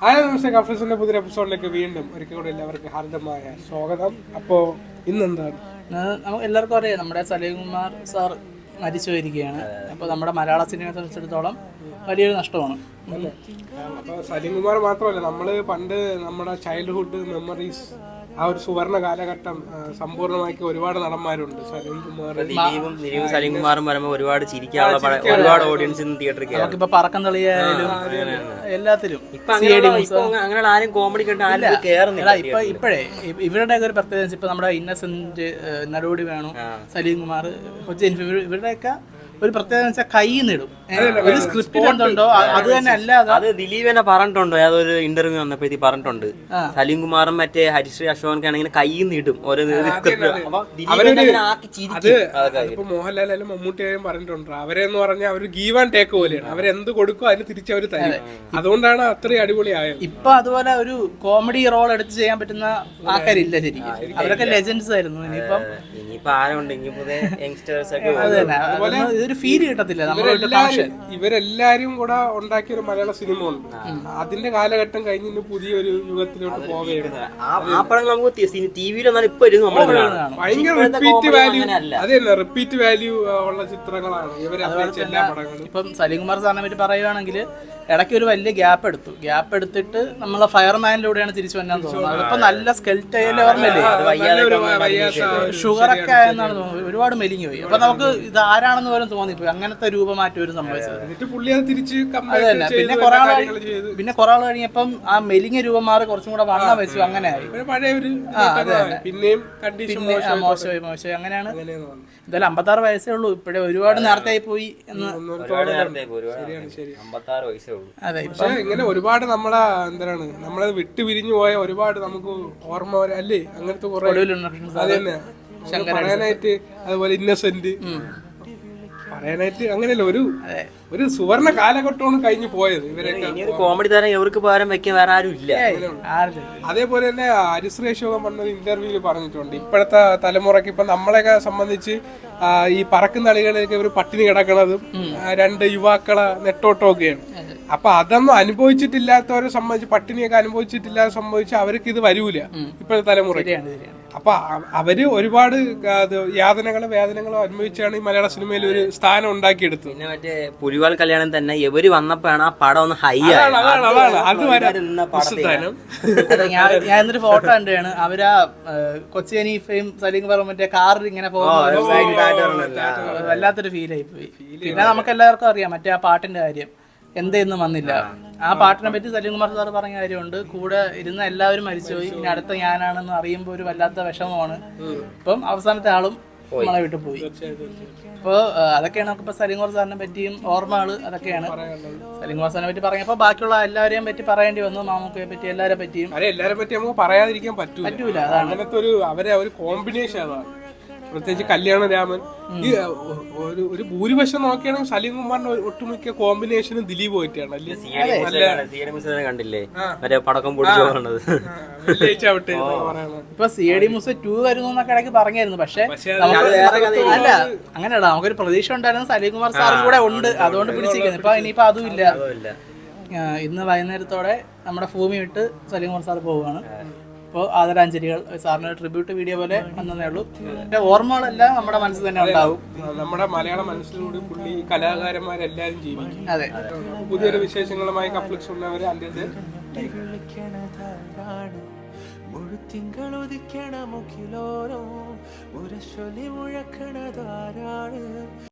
Hi നമസ്തേ, കഫ്ലസിന്റെ പുതിയ എപ്പിസോഡിലേക്ക് വീണ്ടും ഒരിക്കൽ കൂടി എല്ലാവർക്കും ഹാർദമായ സ്വാഗതം. അപ്പോൾ ഇന്നെന്താണ് നമുക്ക് എല്ലാവർക്കും അറിയാം, നമ്മുടെ സലീംകുമാർ സാർ മരിച്ചു പോയിരിക്കുകയാണ്. അപ്പോൾ നമ്മുടെ മലയാള സിനിമയെ സംബന്ധിച്ചിടത്തോളം വലിയൊരു നഷ്ടമാണ്. അപ്പോൾ സലീംകുമാർ മാത്രമല്ല, നമ്മൾ പണ്ട് നമ്മുടെ ചൈൽഡ്ഹുഡ് മെമ്മറീസ് ആ ഒരു സുവർണ കാലഘട്ടം സമ്പൂർണ്ണമാക്കി ഒരുപാട് നടന്മാരുണ്ട്. സലീംകുമാറും വരുമ്പോൾ ഒരുപാട് ചിരിക്കാനുള്ള ഒരുപാട് ഓഡിയൻസ് തിയേറ്ററിൽ നമുക്കിപ്പോ പറക്കം തളിയായാലും എല്ലാത്തിലും അങ്ങനെ ആരും കോമഡി കേറുന്നില്ല. ഇപ്പോഴേ ഇവരുടെ ഒരു പ്രത്യേകത, ഇപ്പൊ നമ്മുടെ ഇന്നസെന്റ്, നടുപടി വേണു, സലീംകുമാർ, ഇവരുടെയൊക്കെ ഒരു പ്രത്യേകത വെച്ചാൽ കൈ നിടും. ഒരു സ്ക്രിപ്റ്റ് എന്തുണ്ടോ അത് തന്നെ അല്ലാതെ അത് ദിലീപ് തന്നെ പറഞ്ഞിട്ടുണ്ടോ, അതൊരു ഇന്റർവ്യൂ വന്നപ്പോഴത്തേക്ക് പറഞ്ഞിട്ടുണ്ട്. സലീംകുമാറും മറ്റേ ഹരിശ്രീ അശോകനൊക്കെ ആണെങ്കിൽ കൈ നിടും ഓരോ മോഹൻലാലും മമ്മൂട്ടിയായും പറഞ്ഞിട്ടുണ്ട്. അവരെന്ന് പറഞ്ഞാൽ അവർ ഗീവ് ആൻഡ് ടേക്ക് പോലെയാണ്. അവരെന്ത് കൊടുക്കും അതിന് തിരിച്ചവർ തരും. അതുകൊണ്ടാണ് അത്രയും അടിപൊളിയായത്. ഇപ്പൊ അതുപോലെ ഒരു കോമഡി റോൾ എടുത്ത് ചെയ്യാൻ പറ്റുന്ന ആൾക്കാരില്ല ശരിക്കും. അവരൊക്കെ ലെജൻഡ്സ് ആയിരുന്നു. ഇനിയിപ്പോ ആരുണ്ട്, ഇനിയിപ്പോ യങ്സ്റ്റേഴ്സ് ഒക്കെ ഇതൊരു ഫീൽ കിട്ടത്തില്ല. ഇവരെല്ലാരും കൂടെ ഉണ്ടാക്കിയ ഒരു മലയാള സിനിമ ഉണ്ട്. അതിന്റെ കാലഘട്ടം കഴിഞ്ഞ് പുതിയൊരു യുഗത്തിലോട്ട് പോവുകയാണ്. ആ പടം നമുക്ക് ടിവിയിൽ ഇപ്പൊ ഭയങ്കര റിപ്പീറ്റ് വാല്യൂ, അത് തന്നെ റിപ്പീറ്റ് വാല്യൂ ഉള്ള ചിത്രങ്ങളാണ് ഇവർ അഭിനയിച്ച എല്ലാ പടങ്ങളും. ഇപ്പം സലീംകുമാർ സാറിനെ പറ്റി പറയുകയാണെങ്കിൽ ഇടയ്ക്ക് ഒരു വലിയ ഗ്യാപ്പ് എടുത്തിട്ട് നമ്മളെ ഫയർമാനിലൂടെയാണ് തിരിച്ചു വന്നാൻ തോന്നുന്നത്. അതിപ്പോ നല്ല സ്കെൽറ്റയിലെ ഓർമ്മയില്ലേ, ഷുഗർ ഒക്കെ ആയെന്നാണ് തോന്നുന്നത്. ഒരുപാട് മെലിഞ്ഞു പോയി. അപ്പൊ നമുക്ക് ഇത് ആരാണെന്ന് പോലും തോന്നിപ്പോയി. അങ്ങനത്തെ രൂപമാറ്റം ഒരു സംഭവിച്ചത്. പിന്നെ കുറെ ആൾ കഴിഞ്ഞപ്പം ആ മെലിഞ്ഞ രൂപം മാറി കുറച്ചും കൂടെ വണ്ണം വെച്ചു. അങ്ങനെ ആയി. പിന്നെ മോശമായി അങ്ങനെയാണ്. എന്തായാലും 56 വയസ്സേ ഉള്ളൂ. ഇപ്പഴേ ഒരുപാട് നേരത്തെ ആയി പോയി എന്ന്. അതെ, പക്ഷെ ഇങ്ങനെ ഒരുപാട് നമ്മളെ എന്താണ് നമ്മളത് വിട്ടു പിരിഞ്ഞു പോയ ഒരുപാട് നമുക്ക് ഓർമ്മ അല്ലേ, അങ്ങനത്തെ കുറെ. അത് തന്നെ പറയാനായിട്ട്. അതുപോലെ ഇന്നസെന്റ് പറയാനായിട്ട് അങ്ങനെയല്ല, ഒരു സുവർണ കാലഘട്ടമാണ് കഴിഞ്ഞു പോയത്. ഇവരൊക്കെ കോമഡി താരം ഇവർക്ക് പകരം വെക്കാൻ വേറെ ആരും ഇല്ല. അതേപോലെ തന്നെ ഹരിശ്രീ അശോകൻ പറഞ്ഞൊരു ഇന്റർവ്യൂല് പറഞ്ഞിട്ടുണ്ട്, ഇപ്പോഴത്തെ തലമുറക്ക് ഇപ്പൊ നമ്മളെയൊക്കെ സംബന്ധിച്ച് ഈ പറക്കുന്ന കളികളിലേക്ക് ഇവർ പട്ടിണി കിടക്കുന്നതും 2 യുവാക്കളെ നെട്ടോട്ടമൊക്കെയാണ്. അപ്പൊ അതൊന്നും അനുഭവിച്ചിട്ടില്ലാത്തവരെ സംബന്ധിച്ച്, പട്ടിണിയൊക്കെ അനുഭവിച്ചിട്ടില്ലാതെ സംബന്ധിച്ച് അവർക്ക് ഇത് വരൂല ഇപ്പോഴത്തെ തലമുറയ്ക്ക്. അപ്പൊ അവര് ഒരുപാട് വേദനകളോ അനുഭവിച്ചാണ് ഈ മലയാള സിനിമയിൽ ഒരു സ്ഥാനം ഉണ്ടാക്കിയെടുത്തത്. പിന്നെ മറ്റേ പുലിവാൽ കല്യാണം തന്നെ ഇവര് വന്നപ്പോഴാണ് ആ പടം ഒന്ന് ഹൈ ഞാൻ എന്നൊരു ഫോട്ടോ കണ്ടാണ്. അവരാ കൊച്ചി ഹനീഫയും സലീംകുമാറും മറ്റേ കാറിൽ ഇങ്ങനെ പോകുന്നത് വല്ലാത്തൊരു ഫീൽ ആയി പോയി. പിന്നെ നമുക്ക് എല്ലാവർക്കും അറിയാം മറ്റേ ആ പാട്ടിന്റെ കാര്യം, എന്തൊന്നും വന്നില്ല. ആ പാട്ടിനെ പറ്റി സലീംകുമാർ സാർ പറഞ്ഞ കാര്യമുണ്ട്, കൂടെ ഇരുന്ന എല്ലാവരും മരിച്ചുപോയി, ഇനി അടുത്ത ഞാനാണെന്ന് അറിയുമ്പോൾ ഒരു വല്ലാത്ത വിഷമമാണ്. ഇപ്പം അവസാനത്തെ ആളും നമ്മളെ വിട്ടു പോയി. അപ്പോൾ അതൊക്കെയാണ് നമുക്കിപ്പോൾ സലീംകുമാർ സാറിനെ പറ്റിയും ഓർമ്മകൾ അതൊക്കെയാണ്. സലീംകുമാർ സാറിനെ പറ്റി പറഞ്ഞപ്പോൾ ബാക്കിയുള്ള എല്ലാവരെയും പറ്റി പറയേണ്ടി വന്നു. മാമുക്കയെ പറ്റി എല്ലാവരെ പറ്റിയും നമുക്ക് പറയാതിരിക്കാൻ പറ്റൂല. അങ്ങനത്തെ ഒരു കോമ്പിനേഷൻ അതാണ്. പ്രത്യേകിച്ച് കല്യാണരാമൻ, ഈ ഒരു ഭൂരിപക്ഷം നോക്കുകയാണെങ്കിൽ സലീംകുമാറിന്റെ ഒട്ടുമിക്ക കോമ്പിനേഷനും ദിലീപ് പോയിട്ടാണ്. കണ്ടില്ലേ പടക്കം പൊടിച്ചോണ്ടത്. ഇപ്പൊ CID മൂസ 2 വരുന്നു എന്നൊക്കെ ഇടയ്ക്ക് പറഞ്ഞായിരുന്നു. പക്ഷെ അല്ല, അങ്ങനെയല്ല, നമുക്കൊരു പ്രതീക്ഷ ഉണ്ടായിരുന്നു. സലീംകുമാർ സാറും കൂടെ ഉണ്ട്, അതുകൊണ്ട് പിടിച്ചിരിക്കുന്നു. ഇപ്പൊ ഇനിയിപ്പോ അതും ഇല്ല. ഇന്ന് വൈകുന്നേരത്തോടെ നമ്മുടെ ഭൂമി വിട്ട് സലീംകുമാർ സാർ പോവുകയാണ്. അപ്പോൾ ആദരാഞ്ജലികൾ സാറിന് ട്രിബ്യൂട്ട് വീഡിയോ പോലെ വന്നതേ ഉള്ളൂ. എൻ്റെ ഓർമ്മകളെല്ലാം നമ്മുടെ മനസ്സിൽ തന്നെ ഉണ്ടാവും. നമ്മുടെ മലയാള മനസ്സിലൂടെ പുള്ളി കലാകാരന്മാരെല്ലാവരും ജീവിക്കും. അതെ, പുതിയൊരു വിശേഷങ്ങളുമായി കഫ്ലിക്സ് ഉള്ളവർ അന്ത്യത്തിൽ